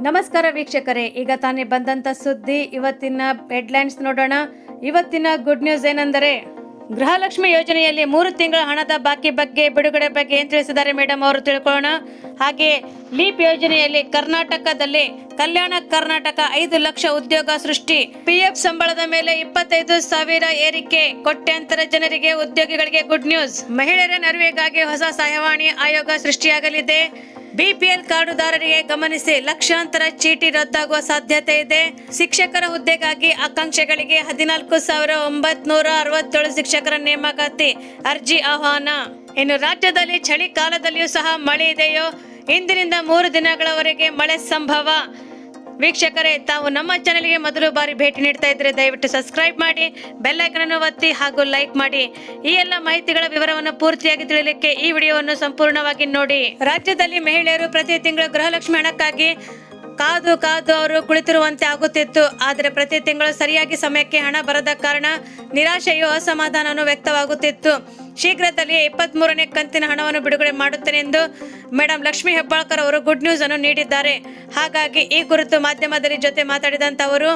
ನಮಸ್ಕಾರ ವೀಕ್ಷಕರೇ, ಈಗ ತಾನೇ ಬಂದಂತ ಸುದ್ದಿ ಇವತ್ತಿನ ಹೆಡ್ಲೈನ್ಸ್ ನೋಡೋಣ. ಇವತ್ತಿನ ಗುಡ್ ನ್ಯೂಸ್ ಏನೆಂದರೆ, ಗೃಹಲಕ್ಷ್ಮಿ ಯೋಜನೆಯಲ್ಲಿ 3 ತಿಂಗಳ ಹಣದ ಬಾಕಿ ಬಗ್ಗೆ ಬಿಡುಗಡೆ ಬಗ್ಗೆ ಏನು ತಿಳಿಸಿದ್ದಾರೆ ಮೇಡಮ್ ಅವರು ತಿಳ್ಕೊಳ್ಳೋಣ. ಹಾಗೆ ಲೀಪ್ ಯೋಜನೆಯಲ್ಲಿ ಕರ್ನಾಟಕದಲ್ಲಿ ಕಲ್ಯಾಣ ಕರ್ನಾಟಕ 5 ಲಕ್ಷ ಉದ್ಯೋಗ ಸೃಷ್ಟಿ, ಪಿಎಫ್ ಸಂಬಳದ ಮೇಲೆ 25,000 ಏರಿಕೆ, ಕೋಟ್ಯಾಂತರ ಜನರಿಗೆ ಉದ್ಯೋಗಿಗಳಿಗೆ ಗುಡ್ ನ್ಯೂಸ್. ಮಹಿಳೆಯರ ನೆರವಿಗಾಗಿ ಹೊಸ ಸಹಾಯವಾಣಿ ಆಯೋಗ ಸೃಷ್ಟಿಯಾಗಲಿದೆ. ಬಿಪಿಎಲ್ ಕಾರ್ಡುದಾರರಿಗೆ ಗಮನಿಸಿ, ಲಕ್ಷಾಂತರ ಚೀಟಿ ರದ್ದಾಗುವ ಸಾಧ್ಯತೆ ಇದೆ. ಶಿಕ್ಷಕರ ಹುದ್ದೆಗಾಗಿ ಆಕಾಂಕ್ಷಿಗಳಿಗೆ 14,967 ಶಿಕ್ಷಕರ ನೇಮಕಾತಿ ಅರ್ಜಿ ಆಹ್ವಾನ. ಇನ್ನು ರಾಜ್ಯದಲ್ಲಿ ಚಳಿಗಾಲದಲ್ಲಿಯೂ ಸಹ ಮಳೆ ಇದೆಯೋ? ಇಂದಿನಿಂದ 3 ದಿನಗಳವರೆಗೆ ಮಳೆ ಸಂಭವ. ವೀಕ್ಷಕರೇ, ತಾವು ನಮ್ಮ ಚಾನೆಲ್ಗೆ ಮೊದಲು ಬಾರಿ ಭೇಟಿ ನೀಡ್ತಾ ಇದ್ರೆ ದಯವಿಟ್ಟು ಸಬ್ಸ್ಕ್ರೈಬ್ ಮಾಡಿ, ಬೆಲ್ ಐಕಾನ್ ಅನ್ನು ಒತ್ತಿ ಹಾಗೂ ಲೈಕ್ ಮಾಡಿ. ಈ ಎಲ್ಲ ಮಾಹಿತಿಗಳ ವಿವರವನ್ನು ಪೂರ್ತಿಯಾಗಿ ತಿಳಿಯಲಿಕ್ಕೆ ಈ ವಿಡಿಯೋವನ್ನು ಸಂಪೂರ್ಣವಾಗಿ ನೋಡಿ. ರಾಜ್ಯದಲ್ಲಿ ಮಹಿಳೆಯರು ಪ್ರತಿ ತಿಂಗಳು ಗೃಹಲಕ್ಷ್ಮಿ ಹಣಕ್ಕಾಗಿ ಕಾದು ಅವರು ಕುಳಿತಿರುವಂತೆ ಆಗುತ್ತಿತ್ತು. ಆದರೆ ಪ್ರತಿ ತಿಂಗಳು ಸರಿಯಾಗಿ ಸಮಯಕ್ಕೆ ಹಣ ಬರದ ಕಾರಣ ನಿರಾಶೆಯು ಅಸಮಾಧಾನವನ್ನು ವ್ಯಕ್ತವಾಗುತ್ತಿತ್ತು. ಶೀಘ್ರದಲ್ಲಿಯೇ 23ನೇ ಕಂತಿನ ಹಣವನ್ನು ಬಿಡುಗಡೆ ಮಾಡುತ್ತೇನೆ ಎಂದು ಮೇಡಮ್ ಲಕ್ಷ್ಮಿ ಹೆಬ್ಬಾಳ್ಕರ್ ಅವರು ಗುಡ್ ನ್ಯೂಸ್ ಅನ್ನು ನೀಡಿದ್ದಾರೆ. ಹಾಗಾಗಿ ಈ ಕುರಿತು ಮಾಧ್ಯಮದಲ್ಲಿ ಜೊತೆ ಮಾತಾಡಿದಂತ ಅವರು,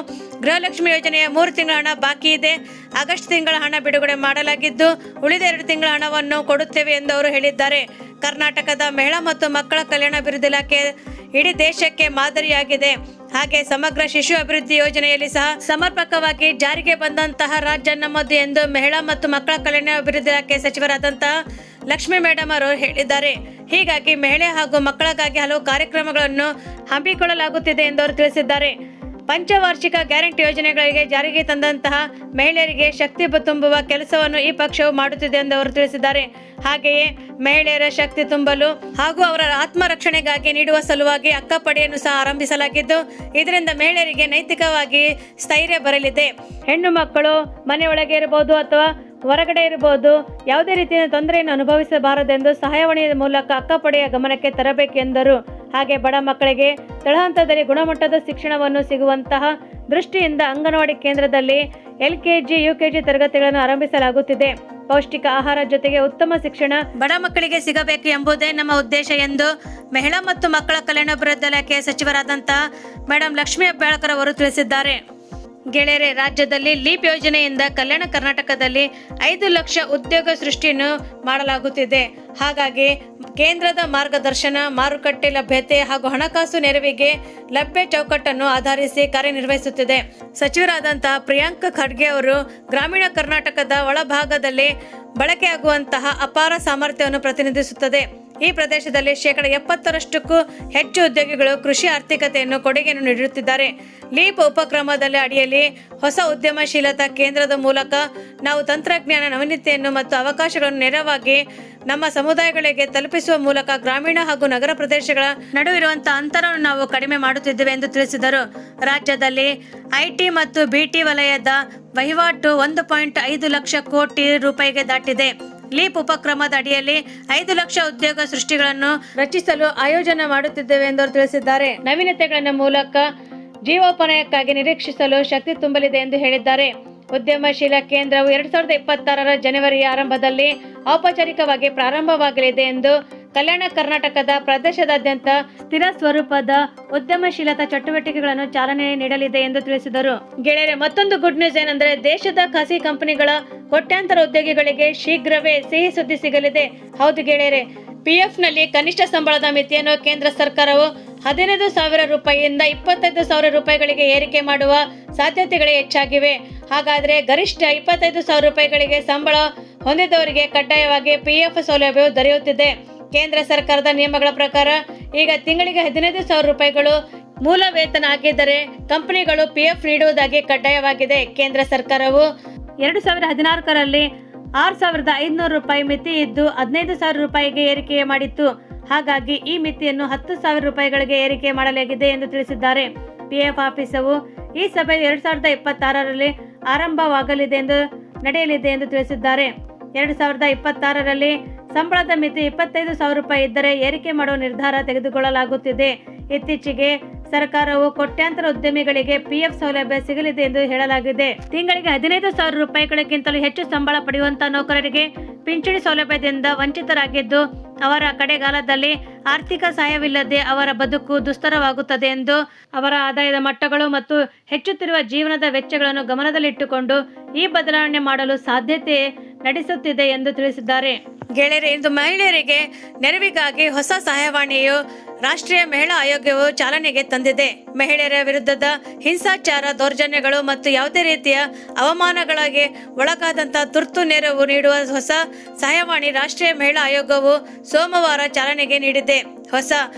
ಗೃಹಲಕ್ಷ್ಮಿ ಯೋಜನೆಯ 3 ತಿಂಗಳ ಹಣ ಬಾಕಿ ಇದೆ. ಆಗಸ್ಟ್ ತಿಂಗಳ ಹಣ ಬಿಡುಗಡೆ ಮಾಡಲಾಗಿದ್ದು, ಉಳಿದ 2 ತಿಂಗಳ ಹಣವನ್ನು ಕೊಡುತ್ತೇವೆ ಎಂದು ಅವರು ಹೇಳಿದ್ದಾರೆ. ಕರ್ನಾಟಕದ ಮಹಿಳಾ ಮತ್ತು ಮಕ್ಕಳ ಕಲ್ಯಾಣ ಅಭಿವೃದ್ಧಿ ಇಲಾಖೆ ಇಡೀ ದೇಶಕ್ಕೆ ಮಾದರಿಯಾಗಿದೆ. ಹಾಗೆ ಸಮಗ್ರ ಶಿಶು ಅಭಿವೃದ್ಧಿ ಯೋಜನೆಯಲ್ಲಿ ಸಹ ಸಮರ್ಪಕವಾಗಿ ಜಾರಿಗೆ ಬಂದಂತಹ ರಾಜ್ಯ ನಮ್ಮದು ಎಂದು ಮಹಿಳಾ ಮತ್ತು ಮಕ್ಕಳ ಕಲ್ಯಾಣ ಅಭಿವೃದ್ಧಿ ಇಲಾಖೆ ಸಚಿವರಾದಂತಹ ಲಕ್ಷ್ಮಿ ಮೇಡಮ್ ಅವರು ಹೇಳಿದ್ದಾರೆ. ಹೀಗಾಗಿ ಮಹಿಳೆ ಹಾಗೂ ಮಕ್ಕಳಿಗಾಗಿ ಹಲವು ಕಾರ್ಯಕ್ರಮಗಳನ್ನು ಹಮ್ಮಿಕೊಳ್ಳಲಾಗುತ್ತಿದೆ ಎಂದು ಅವರು ತಿಳಿಸಿದ್ದಾರೆ. ಪಂಚವಾರ್ಷಿಕ ಗ್ಯಾರಂಟಿ ಯೋಜನೆಗಳಿಗೆ ಜಾರಿಗೆ ತಂದಂತಹ ಮಹಿಳೆಯರಿಗೆ ಶಕ್ತಿ ತುಂಬುವ ಕೆಲಸವನ್ನು ಈ ಪಕ್ಷವು ಮಾಡುತ್ತಿದೆ ಎಂದು ಅವರು ತಿಳಿಸಿದ್ದಾರೆ. ಹಾಗೆಯೇ ಮಹಿಳೆಯರ ಶಕ್ತಿ ತುಂಬಲು ಹಾಗೂ ಅವರ ಆತ್ಮರಕ್ಷಣೆಗಾಗಿ ನೀಡುವ ಸಲುವಾಗಿ ಅಕ್ಕಪಡೆಯನ್ನು ಸಹ ಆರಂಭಿಸಲಾಗಿದ್ದು, ಇದರಿಂದ ಮಹಿಳೆಯರಿಗೆ ನೈತಿಕವಾಗಿ ಸ್ಥೈರ್ಯ ಬರಲಿದೆ. ಹೆಣ್ಣು ಮಕ್ಕಳು ಮನೆಯೊಳಗೆ ಇರಬಹುದು ಅಥವಾ ಹೊರಗಡೆ ಇರಬಹುದು, ಯಾವುದೇ ರೀತಿಯ ತೊಂದರೆಯನ್ನು ಅನುಭವಿಸಬಾರದೆಂದು ಸಹಾಯವಾಣಿಯ ಮೂಲಕ ಅಕ್ಕಪಡೆಯ ಗಮನಕ್ಕೆ ತರಬೇಕೆಂದರು. ಹಾಗೆ ಬಡ ಮಕ್ಕಳಿಗೆ ತಳಹಂತದಲ್ಲಿ ಗುಣಮಟ್ಟದ ಶಿಕ್ಷಣವನ್ನು ಸಿಗುವಂತಹ ದೃಷ್ಟಿಯಿಂದ ಅಂಗನವಾಡಿ ಕೇಂದ್ರದಲ್ಲಿ LKG, UKG ತರಗತಿಗಳನ್ನು ಆರಂಭಿಸಲಾಗುತ್ತಿದೆ. ಪೌಷ್ಟಿಕ ಆಹಾರ ಜೊತೆಗೆ ಉತ್ತಮ ಶಿಕ್ಷಣ ಬಡ ಮಕ್ಕಳಿಗೆ ಸಿಗಬೇಕು ಎಂಬುದೇ ನಮ್ಮ ಉದ್ದೇಶ ಎಂದು ಮಹಿಳಾ ಮತ್ತು ಮಕ್ಕಳ ಕಲ್ಯಾಣ ಅಭಿವೃದ್ಧಿ ಇಲಾಖೆಯ ಸಚಿವರಾದಂತಹ ಮೇಡಮ್ ಲಕ್ಷ್ಮಿ ಹೆಬ್ಬಾಳ್ಕರ್ ಅವರು ತಿಳಿಸಿದ್ದಾರೆ. ಗೆಳೆಯರೆ, ರಾಜ್ಯದಲ್ಲಿ ಲೀಪ್ ಯೋಜನೆಯಿಂದ ಕಲ್ಯಾಣ ಕರ್ನಾಟಕದಲ್ಲಿ 5 ಲಕ್ಷ ಉದ್ಯೋಗ ಸೃಷ್ಟಿಯನ್ನು ಮಾಡಲಾಗುತ್ತಿದೆ. ಹಾಗಾಗಿ ಕೇಂದ್ರದ ಮಾರ್ಗದರ್ಶನ, ಮಾರುಕಟ್ಟೆ ಲಭ್ಯತೆ ಹಾಗೂ ಹಣಕಾಸು ನೆರವಿಗೆ ಲಭ್ಯ ಚೌಕಟ್ಟನ್ನು ಆಧರಿಸಿ ಕಾರ್ಯನಿರ್ವಹಿಸುತ್ತಿದೆ. ಸಚಿವರಾದಂತಹ ಪ್ರಿಯಾಂಕ್ ಖರ್ಗೆ ಅವರು ಗ್ರಾಮೀಣ ಕರ್ನಾಟಕದ ಒಳಭಾಗದಲ್ಲಿ ಬಳಕೆಯಾಗುವಂತಹ ಅಪಾರ ಸಾಮರ್ಥ್ಯವನ್ನು ಪ್ರತಿನಿಧಿಸುತ್ತದೆ. ಈ ಪ್ರದೇಶದಲ್ಲಿ 70%ಕ್ಕೂ ಹೆಚ್ಚು ಉದ್ಯೋಗಿಗಳು ಕೃಷಿ ಆರ್ಥಿಕತೆಯನ್ನು ಕೊಡುಗೆಯನ್ನು ನೀಡುತ್ತಿದ್ದಾರೆ. ಲೀಪ್ ಉಪಕ್ರಮದಲ್ಲಿ ಅಡಿಯಲ್ಲಿ ಹೊಸ ಉದ್ಯಮಶೀಲತಾ ಕೇಂದ್ರದ ಮೂಲಕ ನಾವು ತಂತ್ರಜ್ಞಾನ ನಾವೀನ್ಯತೆಯನ್ನು ಮತ್ತು ಅವಕಾಶಗಳನ್ನು ನೇರವಾಗಿ ನಮ್ಮ ಸಮುದಾಯಗಳಿಗೆ ತಲುಪಿಸುವ ಮೂಲಕ ಗ್ರಾಮೀಣ ಹಾಗೂ ನಗರ ಪ್ರದೇಶಗಳ ನಡುವಿರುವಂತಹ ಅಂತರವನ್ನು ನಾವು ಕಡಿಮೆ ಮಾಡುತ್ತಿದ್ದೇವೆ ಎಂದು ತಿಳಿಸಿದರು. ರಾಜ್ಯದಲ್ಲಿ IT ಮತ್ತು BT ವಲಯದ ವಹಿವಾಟು 1.5 ಲಕ್ಷ ಕೋಟಿ ರೂಪಾಯಿಗೆ ದಾಟಿದೆ. ಲೀಪ್ ಉಪಕ್ರಮದ ಅಡಿಯಲ್ಲಿ 5 ಲಕ್ಷ ಉದ್ಯೋಗ ಸೃಷ್ಟಿಗಳನ್ನು ರಚಿಸಲು ಆಯೋಜನೆ ಮಾಡುತ್ತಿದ್ದೇವೆ ಎಂದು ತಿಳಿಸಿದ್ದಾರೆ. ನವೀನತೆಗಳ ಮೂಲಕ ಜೀವೋಪಾಯಕ್ಕಾಗಿ ನಿರೀಕ್ಷಿಸಲು ಶಕ್ತಿ ತುಂಬಲಿದೆ ಎಂದು ಹೇಳಿದ್ದಾರೆ. ಉದ್ಯಮಶೀಲ ಕೇಂದ್ರವು 2026ರ ಜನವರಿಯ ಆರಂಭದಲ್ಲಿ ಔಪಚಾರಿಕವಾಗಿ ಪ್ರಾರಂಭವಾಗಲಿದೆ ಎಂದು ಕಲ್ಯಾಣ ಕರ್ನಾಟಕದ ಪ್ರದೇಶದಾದ್ಯಂತ ಸ್ಥಿರ ಸ್ವರೂಪದ ಉದ್ಯಮಶೀಲತಾ ಚಟುವಟಿಕೆಗಳನ್ನು ಚಾಲನೆ ನೀಡಲಿದೆ ಎಂದು ತಿಳಿಸಿದರು. ಗೆಳೆಯರೆ, ಮತ್ತೊಂದು ಗುಡ್ ನ್ಯೂಸ್ ಏನೆಂದರೆ, ದೇಶದ ಖಾಸಗಿ ಕಂಪನಿಗಳ ಕೋಟ್ಯಾಂತರ ಉದ್ಯೋಗಿಗಳಿಗೆ ಶೀಘ್ರವೇ ಸಿಹಿ ಸುದ್ದಿ ಸಿಗಲಿದೆ. ಹೌದು ಗೆಳೆಯರೆ, PFನಲ್ಲಿ ಕನಿಷ್ಠ ಸಂಬಳದ ಮಿತಿಯನ್ನು ಕೇಂದ್ರ ಸರ್ಕಾರವು 15,000 ರೂಪಾಯಿಯಿಂದ 25,000 ರೂಪಾಯಿಗಳಿಗೆ ಏರಿಕೆ ಮಾಡುವ ಸಾಧ್ಯತೆಗಳೇ ಹೆಚ್ಚಾಗಿವೆ. ಹಾಗಾದರೆ ಗರಿಷ್ಠ 25,000 ರೂಪಾಯಿಗಳಿಗೆ ಸಂಬಳ ಹೊಂದಿದವರಿಗೆ ಕಡ್ಡಾಯವಾಗಿ PF ಸೌಲಭ್ಯವು ದೊರೆಯುತ್ತಿದೆ. ಕೇಂದ್ರ ಸರ್ಕಾರದ ನಿಯಮಗಳ ಪ್ರಕಾರ ಈಗ ತಿಂಗಳಿಗೆ 15,000 ರೂಪಾಯಿಗಳು ಮೂಲ ವೇತನ ಆಗಿದ್ದರೆ ಕಂಪನಿಗಳು PF ನೀಡುವುದಾಗಿ ಕಡ್ಡಾಯವಾಗಿದೆ. ಕೇಂದ್ರ ಸರ್ಕಾರವು 2014ರಲ್ಲಿ 6,500 ರೂಪಾಯಿ ಮಿತಿ ಇದ್ದು 15,000 ರೂಪಾಯಿಗೆ ಏರಿಕೆ ಮಾಡಿತ್ತು. ಹಾಗಾಗಿ ಈ ಮಿತಿಯನ್ನು 10,000 ರೂಪಾಯಿಗಳಿಗೆ ಏರಿಕೆ ಮಾಡಲಾಗಿದೆ ಎಂದು ತಿಳಿಸಿದ್ದಾರೆ. PF ಆಫೀಸವು ಈ ಸಭೆ 2026ರಲ್ಲಿ ಆರಂಭವಾಗಲಿದೆ ಎಂದು ನಡೆಯಲಿದೆ ಎಂದು ತಿಳಿಸಿದ್ದಾರೆ. 2026ರಲ್ಲಿ ಸಂಬಳದ ಮಿತಿ 25,000 ರೂಪಾಯಿ ಇದ್ದರೆ ಏರಿಕೆ ಮಾಡುವ ನಿರ್ಧಾರ ತೆಗೆದುಕೊಳ್ಳಲಾಗುತ್ತಿದೆ. ಇತ್ತೀಚೆಗೆ ಸರ್ಕಾರವು ಕೋಟ್ಯಾಂತರ ಉದ್ಯಮಿಗಳಿಗೆ PF ಸೌಲಭ್ಯ ಸಿಗಲಿದೆ ಎಂದು ಹೇಳಲಾಗಿದೆ. ತಿಂಗಳಿಗೆ 15,000 ರೂಪಾಯಿಗಳಿಗಿಂತಲೂ ಹೆಚ್ಚು ಸಂಬಳ ಪಡೆಯುವಂತಹ ನೌಕರರಿಗೆ ಪಿಂಚಣಿ ಸೌಲಭ್ಯದಿಂದ ವಂಚಿತರಾಗಿದ್ದು, ಅವರ ಕಡೆಗಾಲದಲ್ಲಿ ಆರ್ಥಿಕ ಸಹಾಯವಿಲ್ಲದೆ ಅವರ ಬದುಕು ದುಸ್ತರವಾಗುತ್ತದೆ ಎಂದು ಅವರ ಆದಾಯದ ಮಟ್ಟಗಳು ಮತ್ತು ಹೆಚ್ಚುತ್ತಿರುವ ಜೀವನದ ವೆಚ್ಚಗಳನ್ನು ಗಮನದಲ್ಲಿಟ್ಟುಕೊಂಡು ಈ ಬದಲಾವಣೆ ಮಾಡಲು ಸಾಧ್ಯತೆ ನಡೆಸುತ್ತಿದೆ ಎಂದು ತಿಳಿಸಿದ್ದಾರೆ. ಗೆಳೆಯರೆ, ಇಂದು ಮಹಿಳೆಯರಿಗೆ ನೆರವಿಗಾಗಿ ಹೊಸ ಸಹಾಯವಾಣಿಯು ರಾಷ್ಟ್ರೀಯ ಮಹಿಳಾ ಆಯೋಗವು ಚಾಲನೆಗೆ ತಂದಿದೆ. ಮಹಿಳೆಯರ ವಿರುದ್ಧದ ಹಿಂಸಾಚಾರ, ದೌರ್ಜನ್ಯಗಳು ಮತ್ತು ಯಾವುದೇ ರೀತಿಯ ಅವಮಾನಗಳಿಗೆ ಒಳಗಾದಂತಹ ತುರ್ತು ನೆರವು ನೀಡುವ ಹೊಸ ಸಹಾಯವಾಣಿ ರಾಷ್ಟ್ರೀಯ ಮಹಿಳಾ ಆಯೋಗವು ಸೋಮವಾರ ಚಾಲನೆಗೆ ನೀಡಿದೆ. ಹೊಸ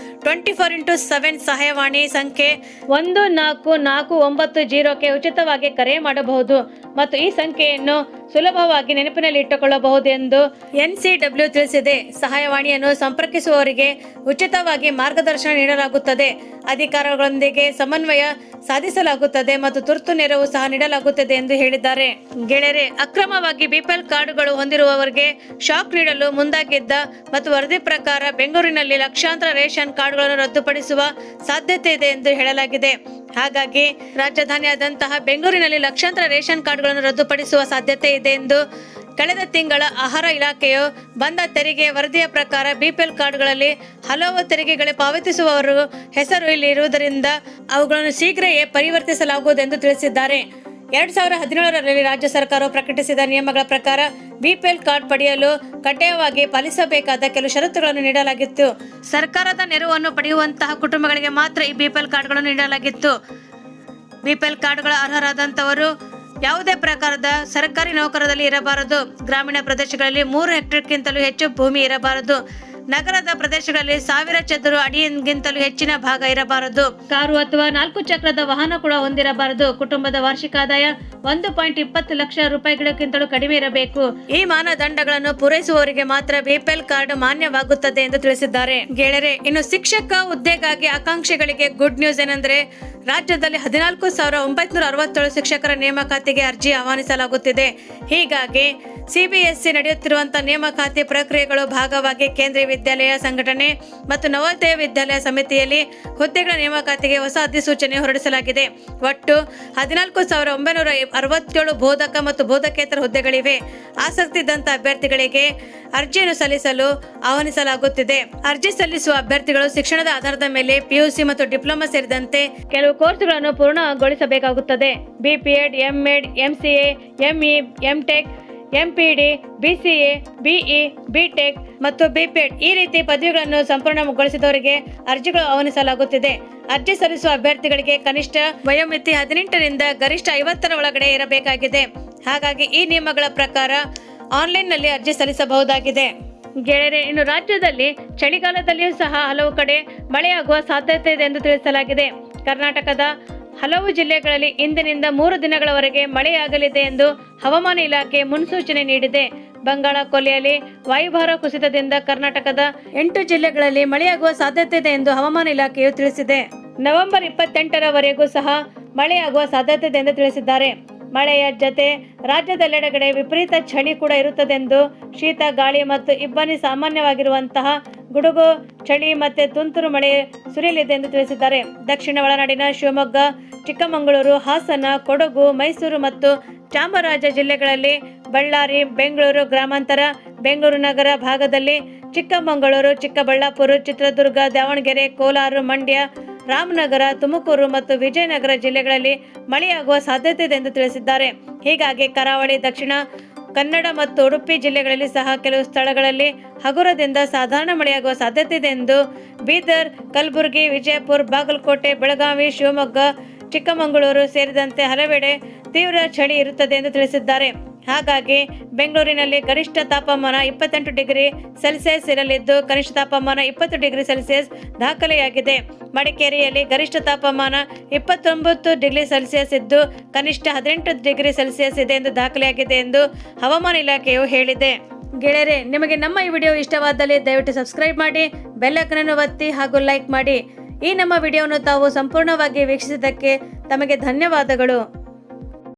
24x7 ಸಹಾಯವಾಣಿ ಸಂಖ್ಯೆ 14490ಕ್ಕೆ ಉಚಿತವಾಗಿ ಕರೆ ಮಾಡಬಹುದು ಮತ್ತು ಈ ಸಂಖ್ಯೆಯನ್ನು ಸುಲಭವಾಗಿ ನೆನಪಿನಲ್ಲಿ ಇಟ್ಟುಕೊಳ್ಳಬಹುದು ಎಂದು NCW ತಿಳಿಸಿದೆ. ಸಹಾಯವಾಣಿಯನ್ನು ಸಂಪರ್ಕಿಸುವವರಿಗೆ ಉಚಿತವಾಗಿ ಮಾರ್ಗದರ್ಶನ ನೀಡಲಾಗುತ್ತದೆ, ಅಧಿಕಾರಿಗಳೊಂದಿಗೆ ಸಮನ್ವಯ ಸಾಧಿಸಲಾಗುತ್ತದೆ ಮತ್ತು ತುರ್ತು ನೆರವು ಸಹ ನೀಡಲಾಗುತ್ತದೆ ಎಂದು ಹೇಳಿದ್ದಾರೆ. ಗೆಳೆಯರೆ, ಅಕ್ರಮವಾಗಿ BPL ಕಾರ್ಡುಗಳು ಹೊಂದಿರುವವರಿಗೆ ಶಾಕ್ ನೀಡಲು ಮುಂದಾಗಿದ್ದ ಮತ್ತು ವರದಿ ಪ್ರಕಾರ ಬೆಂಗಳೂರಿನಲ್ಲಿ ಲಕ್ಷಾಂತರ ರೇಷನ್ ಕಾರ್ಡ್ಗಳನ್ನು ರದ್ದುಪಡಿಸುವ ಸಾಧ್ಯತೆ ಇದೆ ಎಂದು ಹೇಳಲಾಗಿದೆ. ಹಾಗಾಗಿ ರಾಜಧಾನಿಯಾದಂತಹ ಬೆಂಗಳೂರಿನಲ್ಲಿ ಲಕ್ಷಾಂತರ ರೇಷನ್ ಕಾರ್ಡ್ಗಳನ್ನು ರದ್ದುಪಡಿಸುವ ಸಾಧ್ಯತೆ ಇದೆ ಎಂದು ಕಳೆದ ತಿಂಗಳ ಆಹಾರ ಇಲಾಖೆಯು ಬಂದ ತೆರಿಗೆ ವರದಿಯ ಪ್ರಕಾರ BPL ಕಾರ್ಡ್ಗಳಲ್ಲಿ ಹಲವು ತೆರಿಗೆಗಳು ಪಾವತಿಸುವವರು ಹೆಸರು ಇಲ್ಲಿ ಇರುವುದರಿಂದ ಅವುಗಳನ್ನು ಶೀಘ್ರವೇ ಪರಿವರ್ತಿಸಲಾಗುವುದೆಂದು ತಿಳಿಸಿದ್ದಾರೆ. 2017ರಲ್ಲಿ ರಾಜ್ಯ ಸರ್ಕಾರವು ಪ್ರಕಟಿಸಿದ ನಿಯಮಗಳ ಪ್ರಕಾರ BPL ಕಾರ್ಡ್ ಪಡೆಯಲು ಕಡ್ಡಾಯವಾಗಿ ಪಾಲಿಸಬೇಕಾದ ಕೆಲವು ಷರತ್ತುಗಳನ್ನು ನೀಡಲಾಗಿತ್ತು. ಸರ್ಕಾರದ ನೆರವನ್ನು ಪಡೆಯುವಂತಹ ಕುಟುಂಬಗಳಿಗೆ ಮಾತ್ರ ಈ BPL ಕಾರ್ಡ್ಗಳನ್ನು ನೀಡಲಾಗಿತ್ತು. BPL ಕಾರ್ಡ್ಗಳ ಅರ್ಹರಾದಂಥವರು ಯಾವುದೇ ಪ್ರಕಾರದ ಸರ್ಕಾರಿ ನೌಕರದಲ್ಲಿ ಇರಬಾರದು, ಗ್ರಾಮೀಣ ಪ್ರದೇಶಗಳಲ್ಲಿ 3 ಹೆಕ್ಟೇರ್ಗಿಂತಲೂ ಹೆಚ್ಚು ಭೂಮಿ ಇರಬಾರದು, ನಗರದ ಪ್ರದೇಶಗಳಲ್ಲಿ 1000 ಚದುರ ಅಡಿಗಿಂತಲೂ ಹೆಚ್ಚಿನ ಭಾಗ ಇರಬಾರದು, ಕಾರು ಅಥವಾ 4 ಚಕ್ರದ ವಾಹನ ಕೂಡ ಹೊಂದಿರಬಾರದು, ಕುಟುಂಬದ ವಾರ್ಷಿಕ ಆದಾಯ 1.20 ಲಕ್ಷ ರೂಪಾಯಿಗಳಿಗಿಂತಲೂ ಕಡಿಮೆ ಇರಬೇಕು. ಈ ಮಾನದಂಡಗಳನ್ನು ಪೂರೈಸುವವರಿಗೆ ಮಾತ್ರ BPL ಕಾರ್ಡ್ ಮಾನ್ಯವಾಗುತ್ತದೆ ಎಂದು ತಿಳಿಸಿದ್ದಾರೆ. ಗೆಳೆಯರೆ, ಇನ್ನು ಶಿಕ್ಷಕ ಹುದ್ದೆಗಾಗಿ ಆಕಾಂಕ್ಷಿಗಳಿಗೆ ಗುಡ್ ನ್ಯೂಸ್ ಏನೆಂದರೆ ರಾಜ್ಯದಲ್ಲಿ 14,967 ಶಿಕ್ಷಕರ ನೇಮಕಾತಿಗೆ ಅರ್ಜಿ ಆಹ್ವಾನಿಸಲಾಗುತ್ತಿದೆ. ಹೀಗಾಗಿ CBSE ನಡೆಯುತ್ತಿರುವಂತಹ ನೇಮಕಾತಿ ಪ್ರಕ್ರಿಯೆಗಳು ಭಾಗವಾಗಿ ಕೇಂದ್ರೀಯ ವಿದ್ಯಾಲಯ ಸಂಘಟನೆ ಮತ್ತು ನವೋದಯ ವಿದ್ಯಾಲಯ ಸಮಿತಿಯಲ್ಲಿ ಹುದ್ದೆಗಳ ನೇಮಕಾತಿಗೆ ಹೊಸ ಅಧಿಸೂಚನೆ ಹೊರಡಿಸಲಾಗಿದೆ. ಒಟ್ಟು 14,967 ಬೋಧಕ ಮತ್ತು ಬೋಧಕೇತರ ಹುದ್ದೆಗಳಿವೆ. ಆಸಕ್ತಿ ಇದ್ದಂತಹ ಅಭ್ಯರ್ಥಿಗಳಿಗೆ ಅರ್ಜಿಯನ್ನು ಸಲ್ಲಿಸಲು ಆಹ್ವಾನಿಸಲಾಗುತ್ತಿದೆ. ಅರ್ಜಿ ಸಲ್ಲಿಸುವ ಅಭ್ಯರ್ಥಿಗಳು ಶಿಕ್ಷಣದ ಆಧಾರದ ಮೇಲೆ PUC ಮತ್ತು ಡಿಪ್ಲೊಮಾ ಸೇರಿದಂತೆ ಕೆಲವು ಕೋರ್ಸ್ಗಳನ್ನು ಪೂರ್ಣಗೊಳಿಸಬೇಕಾಗುತ್ತದೆ. BPEd, MEd, MCA, ME, MTech, MPD, BCA, BE, BTech ಮತ್ತು BPEd ಈ ರೀತಿ ಪದವಿಗಳನ್ನು ಸಂಪೂರ್ಣಗೊಳಿಸಿದವರಿಗೆ ಅರ್ಜಿಗಳು ಆಹ್ವಾನಿಸಲಾಗುತ್ತಿದೆ. ಅರ್ಜಿ ಸಲ್ಲಿಸುವ ಅಭ್ಯರ್ಥಿಗಳಿಗೆ ಕನಿಷ್ಠ ವಯೋಮಿತಿ 18ರಿಂದ ಗರಿಷ್ಠ 50ರ ಒಳಗಡೆ ಇರಬೇಕಾಗಿದೆ. ಹಾಗಾಗಿ ಈ ನಿಯಮಗಳ ಪ್ರಕಾರ ಆನ್ಲೈನ್ನಲ್ಲಿ ಅರ್ಜಿ ಸಲ್ಲಿಸಬಹುದಾಗಿದೆ. ಗೆಳೆಯರೆ, ಇನ್ನು ರಾಜ್ಯದಲ್ಲಿ ಚಳಿಗಾಲದಲ್ಲಿಯೂ ಸಹ ಹಲವು ಕಡೆ ಮಳೆಯಾಗುವ ಸಾಧ್ಯತೆ ಇದೆ ಎಂದು ತಿಳಿಸಲಾಗಿದೆ. ಕರ್ನಾಟಕದ ಹಲವು ಜಿಲ್ಲೆಗಳಲ್ಲಿ ಇಂದಿನಿಂದ 3 ದಿನಗಳವರೆಗೆ ಮಳೆಯಾಗಲಿದೆ ಎಂದು ಹವಾಮಾನ ಇಲಾಖೆ ಮುನ್ಸೂಚನೆ ನೀಡಿದೆ. ಬಂಗಾಳ ಕೊಲ್ಲಿಯಲ್ಲಿ ವಾಯುಭಾರ ಕುಸಿತದಿಂದ ಕರ್ನಾಟಕದ 8 ಜಿಲ್ಲೆಗಳಲ್ಲಿ ಮಳೆಯಾಗುವ ಸಾಧ್ಯತೆ ಇದೆ ಎಂದು ಹವಾಮಾನ ಇಲಾಖೆಯು ತಿಳಿಸಿದೆ. ನವೆಂಬರ್ 28ರವರೆಗೂ ಸಹ ಮಳೆಯಾಗುವ ಸಾಧ್ಯತೆ ಇದೆ ಎಂದು ತಿಳಿಸಿದ್ದಾರೆ. ಮಳೆಯ ಜೊತೆ ರಾಜ್ಯದೆಲ್ಲೆಡೆ ವಿಪರೀತ ಚಳಿ ಕೂಡ ಇರುತ್ತದೆಂದು, ಶೀತ ಗಾಳಿ ಮತ್ತು ಇಬ್ಬನಿ ಸಾಮಾನ್ಯವಾಗಿರುವಂತಹ ಗುಡುಗು ಚಳಿ ಮತ್ತೆ ತುಂತುರು ಮಳೆ ಸುರಿಯಲಿದೆ ಎಂದು ತಿಳಿಸಿದ್ದಾರೆ. ದಕ್ಷಿಣ ಒಳನಾಡಿನ ಶಿವಮೊಗ್ಗ, ಚಿಕ್ಕಮಗಳೂರು, ಹಾಸನ, ಕೊಡಗು, ಮೈಸೂರು ಮತ್ತು ಚಾಮರಾಜ ಜಿಲ್ಲೆಗಳಲ್ಲಿ, ಬಳ್ಳಾರಿ, ಬೆಂಗಳೂರು ಗ್ರಾಮಾಂತರ, ಬೆಂಗಳೂರು ನಗರ ಭಾಗದಲ್ಲಿ, ಚಿಕ್ಕಮಗಳೂರು, ಚಿಕ್ಕಬಳ್ಳಾಪುರ, ಚಿತ್ರದುರ್ಗ, ದಾವಣಗೆರೆ, ಕೋಲಾರ, ಮಂಡ್ಯ, ರಾಮನಗರ, ತುಮಕೂರು ಮತ್ತು ವಿಜಯನಗರ ಜಿಲ್ಲೆಗಳಲ್ಲಿ ಮಳೆಯಾಗುವ ಸಾಧ್ಯತೆ ಇದೆ ಎಂದು ತಿಳಿಸಿದ್ದಾರೆ. ಹೀಗಾಗಿ ಕರಾವಳಿ, ದಕ್ಷಿಣ ಕನ್ನಡ ಮತ್ತು ಉಡುಪಿ ಜಿಲ್ಲೆಗಳಲ್ಲಿ ಸಹ ಕೆಲವು ಸ್ಥಳಗಳಲ್ಲಿ ಹಗುರದಿಂದ ಸಾಧಾರಣ ಮಳೆಯಾಗುವ ಸಾಧ್ಯತೆ ಇದೆ ಎಂದು ಬೀದರ್, ಕಲಬುರಗಿ, ವಿಜಯಪುರ, ಬಾಗಲಕೋಟೆ, ಬೆಳಗಾವಿ, ಶಿವಮೊಗ್ಗ, ಚಿಕ್ಕಮಗಳೂರು ಸೇರಿದಂತೆ ಹಲವೆಡೆ ತೀವ್ರ ಚಳಿ ಇರುತ್ತದೆ ಎಂದು ತಿಳಿಸಿದ್ದಾರೆ. ಹಾಗಾಗಿ ಬೆಂಗಳೂರಿನಲ್ಲಿ ಗರಿಷ್ಠ ತಾಪಮಾನ 28 ಡಿಗ್ರಿ ಸೆಲ್ಸಿಯಸ್ ಇರಲಿದ್ದು ಕನಿಷ್ಠ ತಾಪಮಾನ 20 ಡಿಗ್ರಿ ಸೆಲ್ಸಿಯಸ್ ದಾಖಲೆಯಾಗಿದೆ. ಮಡಿಕೇರಿಯಲ್ಲಿ ಗರಿಷ್ಠ ತಾಪಮಾನ 29 ಡಿಗ್ರಿ ಸೆಲ್ಸಿಯಸ್ ಇದ್ದು ಕನಿಷ್ಠ 18 ಡಿಗ್ರಿ ಸೆಲ್ಸಿಯಸ್ ಇದೆ ಎಂದು ದಾಖಲೆಯಾಗಿದೆ ಎಂದು ಹವಾಮಾನ ಇಲಾಖೆಯು ಹೇಳಿದೆ. ಗೆಳೆಯರೆ, ನಿಮಗೆ ನಮ್ಮ ಈ ವಿಡಿಯೋ ಇಷ್ಟವಾದಲ್ಲಿ ದಯವಿಟ್ಟು ಸಬ್ಸ್ಕ್ರೈಬ್ ಮಾಡಿ, ಬೆಲ್ ಐಕಾನ್ ಅನ್ನು ಒತ್ತಿ ಹಾಗೂ ಲೈಕ್ ಮಾಡಿ. ಈ ನಮ್ಮ ವಿಡಿಯೋವನ್ನು ತಾವು ಸಂಪೂರ್ಣವಾಗಿ ವೀಕ್ಷಿಸಿದ್ದಕ್ಕೆ ತಮಗೆ ಧನ್ಯವಾದಗಳು.